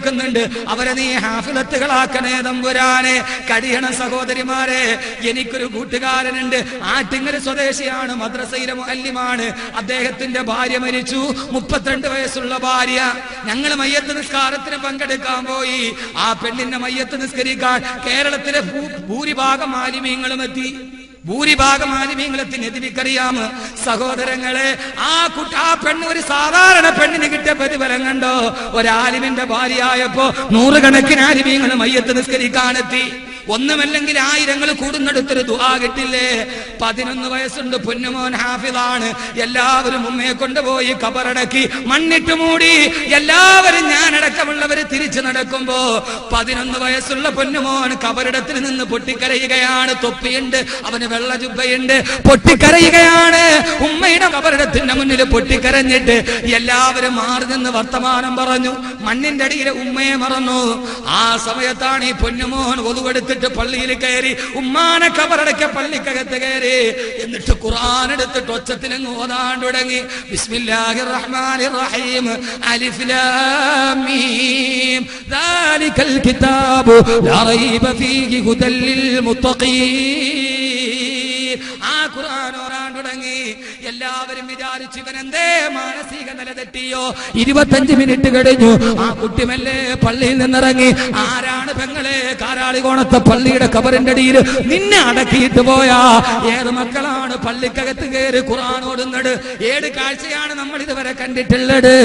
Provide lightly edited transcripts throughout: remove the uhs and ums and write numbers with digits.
പഠിക്കുന്നുണ്ട്, അവരെ നീ ഹാഫിളത്തുകളാക്കണേ തമ്പുരാനെ. കഴിയണം സഹോദരിമാരെ. എനിക്കൊരു കൂട്ടുകാരനുണ്ട്, ആറ്റിങ്ങൽ സ്വദേശിയാണ്, മദ്രസയിലെ മുഅല്ലിമാണ്. അദ്ദേഹത്തിന്റെ ഭാര്യ മരിച്ചു, 32 വയസ്സുള്ള ഭാര്യ. ഞങ്ങൾ മയ്യത്ത് നിസ്കാരത്തിന് പങ്കെടുക്കാൻ പോയി. ആ പെണ്ണിന്റെ മയ്യത്ത് നിസ്കരിക്കാൻ കേരളത്തിലെ ഭൂരിഭാഗം ആലിമീങ്ങളും എത്തി. ഭൂരിഭാഗം ആലിമീങ്ങളെത്തി. നബിക്കറിയാമോ സഹോദരങ്ങളെ, ആ പെണ്ണ് ഒരു സാധാരണ പെണ്ണിന് കിട്ടിയ പ്രതിഫലം കണ്ടോ? ഒരാലിമിന്റെ ഭാര്യയായപ്പോ 100 കണക്കിന് ആലിമീങ്ങൾ മയ്യത്ത് നിസ്കരിക്കാനെത്തി. ഒന്നുമല്ലെങ്കിൽ ആയിരങ്ങൾ കൂടുന്നെടുത്തൊരു ദുആ കിട്ടില്ലേ? 11 വയസ്സുണ്ട്, പൊന്നുമോൻ ഹാഫിളാണ്. എല്ലാവരും ഉമ്മയെ കൊണ്ടുപോയി കബറടക്കി മണ്ണിട്ട് മൂടി. എല്ലാവരും ഞാനടക്കമുള്ളവര് തിരിച്ചു നടക്കുമ്പോ 11 വയസ്സുള്ള പൊന്നുമോൻ കബറിടത്തിൽ നിന്ന് പൊട്ടിക്കരയുകയാണ്. തൊപ്പിയുണ്ട്, അവന് വെള്ള ജുബ്ബയുണ്ട്, പൊട്ടിക്കരയുകയാണ്. ഉമ്മയുടെ കബറിടത്തിന്റെ മുന്നിൽ പൊട്ടിക്കരഞ്ഞിട്ട് എല്ലാവരും മാറി നിന്ന് വർത്തമാനം പറഞ്ഞു. മണ്ണിന്റെ അടിയിലെ ഉമ്മയെ മറന്നു. ആ സമയത്താണ് ഈ പൊന്നുമോൻ ഒതുവെടുത്ത് പള്ളിയിൽ കയറി, ഉമ്മാനെ കബറടക്ക പള്ളിക്കകത്ത് കയറി. എന്നിട്ട് ഖുർആൻ എടുത്തിട്ട് ഒച്ചത്തിലങ്ങ് ഓതാൻ തുടങ്ങി. ബിസ്മില്ലാഹിർ റഹ്മാനിർ റഹീം, അലിഫ് ലാം മീം ദാലികൽ കിതാബു ലാ റൈബ ഫീഹി ഹുദൽ ലിൽ മുത്തഖീൻ. ആ ഖുർആൻ ഓതാൻ തുടങ്ങി. എല്ലാവരും വിചാരിച്ചു ഇവനെന്തേ മാനസിക നില തെറ്റിയോ. 25 മിനിറ്റ് കഴിഞ്ഞു. ആ കുട്ടി മെല്ലെ പള്ളിയിൽ നിന്നിറങ്ങി. ആരാണ് പെങ്ങളെ കാരാളികോണത്തെ പള്ളിയുടെ കബറിന്റെ അടിയിൽ നിന്നെ അടക്കിയിട്ട് പോയാ? ഏത് മക്കളാണ് പള്ളിക്കകത്ത് കയറി ഖുർആൻ ഓടുന്നത്? ഏത് കാഴ്ചയാണ് നമ്മൾ ഇതുവരെ കണ്ടിട്ടുള്ളത്?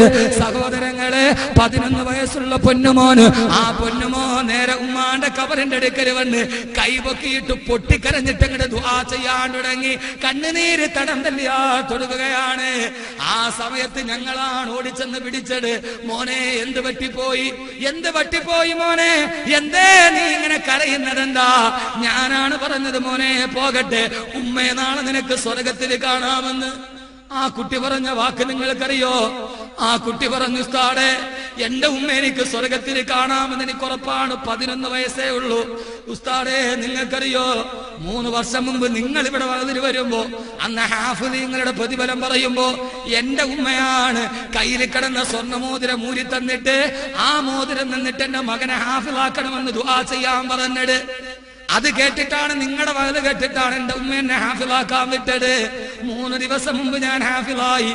സഹോദരങ്ങളെ, 11 വയസ്സുള്ള പൊന്നുമോന്, ആ പൊന്നുമോ നേരെ ഉമ്മാന്റെ കബറിന്റെ അടുക്കൽ വന്ന് കൈപൊക്കിയിട്ട് പൊട്ടിക്കരഞ്ഞിട്ട് അങ്ങോട്ട് ദുആ ചെയ്യാൻ തുടങ്ങി. കണ്ണുനീര് തടം തല്ലിയാ തൊടുകയാണ്. ആ സമയത്ത് ഞങ്ങളാണ് ഓടിച്ചെന്ന് പിടിച്ചത്. മോനെ, എന്ത് പറ്റിപ്പോയി? എന്ത് പറ്റിപ്പോയി മോനെ? എന്തേ നീ ഇങ്ങനെ കരയുന്നതെന്താ? ഞാനാണ് പറഞ്ഞത് മോനെ പോകട്ടെ, ഉമ്മയെ നാളെ നിനക്ക് സ്വർഗത്തിൽ കാണാമെന്ന്. ആ കുട്ടി പറഞ്ഞ വാക്ക് നിങ്ങൾക്കറിയോ? ആ കുട്ടി പറഞ്ഞു, ഉസ്താദേ, എന്റെ ഉമ്മ എനിക്ക് സ്വർഗത്തിൽ കാണാമെന്ന് എനിക്ക് ഉറപ്പാണ്. 11 വയസ്സേ ഉള്ളൂ. ഉസ്താദേ, നിങ്ങൾക്കറിയോ, 3 വർഷം മുമ്പ് നിങ്ങൾ ഇവിടെ വന്നിട്ട് വരുമ്പോ അന്ന് ഹാഫിളീങ്ങളുടെ പ്രതിഫലം പറയുമ്പോ എന്റെ ഉമ്മയാണ് കയ്യിൽ കിടന്ന സ്വർണ്ണമോതിരം മൂരി തന്നിട്ട് ആ മോതിരം നിന്നിട്ട് എന്റെ മകനെ ഹാഫിളാക്കണമെന്ന് ദുആ ചെയ്യാൻ പറഞ്ഞത്. അത് കേട്ടിട്ടാണ്, നിങ്ങളുടെ വയത് കേട്ടിട്ടാണ് എന്റെ ഉമ്മ എന്നെ ഹാഫിളാക്കാൻ വിട്ടത്. 3 ദിവസം മുമ്പ് ഞാൻ ഹാഫിളായി.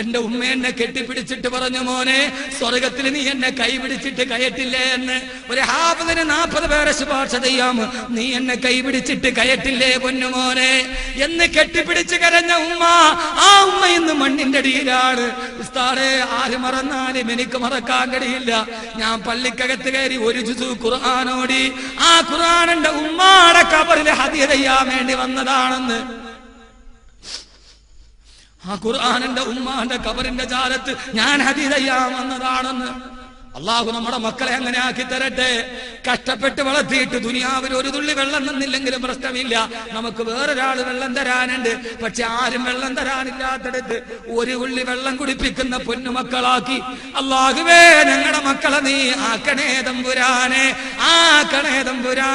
എന്റെ ഉമ്മ എന്നെ കെട്ടിപ്പിടിച്ചിട്ട് പറഞ്ഞു, മോനെ, സ്വർഗത്തിൽ നീ എന്നെ കൈപിടിച്ചിട്ട് കയറ്റില്ലേ എന്ന്. ഒരു ഹാഫിളിന് 40 പേരെ ശുപാർശ ചെയ്യാമോ? നീ എന്നെ കൈപിടിച്ചിട്ട് കയറ്റില്ലേ പൊന്നുമോനെ എന്ന് കെട്ടിപ്പിടിച്ച് കരഞ്ഞ ഉമ്മ, ആ ഉമ്മ ഇന്ന് മണ്ണിന്റെ അടിയിലാണ്. ഉസ്താദേ, ആര് മറന്നാലും എനിക്ക് മറക്കാൻ കഴിയില്ല. ഞാൻ പള്ളിക്കകത്ത് കയറി ഒരു ജുസു ഖുർആനോടി. ആ ഖുർആൻ എന്റെ ഉമ്മാടെ കബറിൽ ഹദിയ ചെയ്യാൻ വേണ്ടി വന്നതാണെന്ന്. ആ ഖുർആൻ എന്റെ ഉമ്മാന്റെ കബറിന്റെ ചാരത്ത് ഞാൻ ഹദിയ ചെയ്യാൻ വന്നതാണെന്ന്. അള്ളാഹു നമ്മുടെ മക്കളെ അങ്ങനെ ആക്കി തരട്ടെ. കഷ്ടപ്പെട്ട് വളർത്തിയിട്ട് ദുനിയാവിൽ ഒരു തുള്ളി വെള്ളം തന്നില്ലെങ്കിലും പ്രശ്നമില്ല, നമുക്ക് വേറൊരാള് വെള്ളം തരാനുണ്ട്. പക്ഷെ ആരും വെള്ളം തരാനില്ലാത്തടത്ത് ഒരു തുള്ളി വെള്ളം കുടിപ്പിക്കുന്ന പൊന്നുമക്കളാക്കി അള്ളാഹുവേ ഞങ്ങളുടെ മക്കളെ നീ ആക്കണേ തമ്പുരാനെ, ആക്കണേ തമ്പുരാൻ.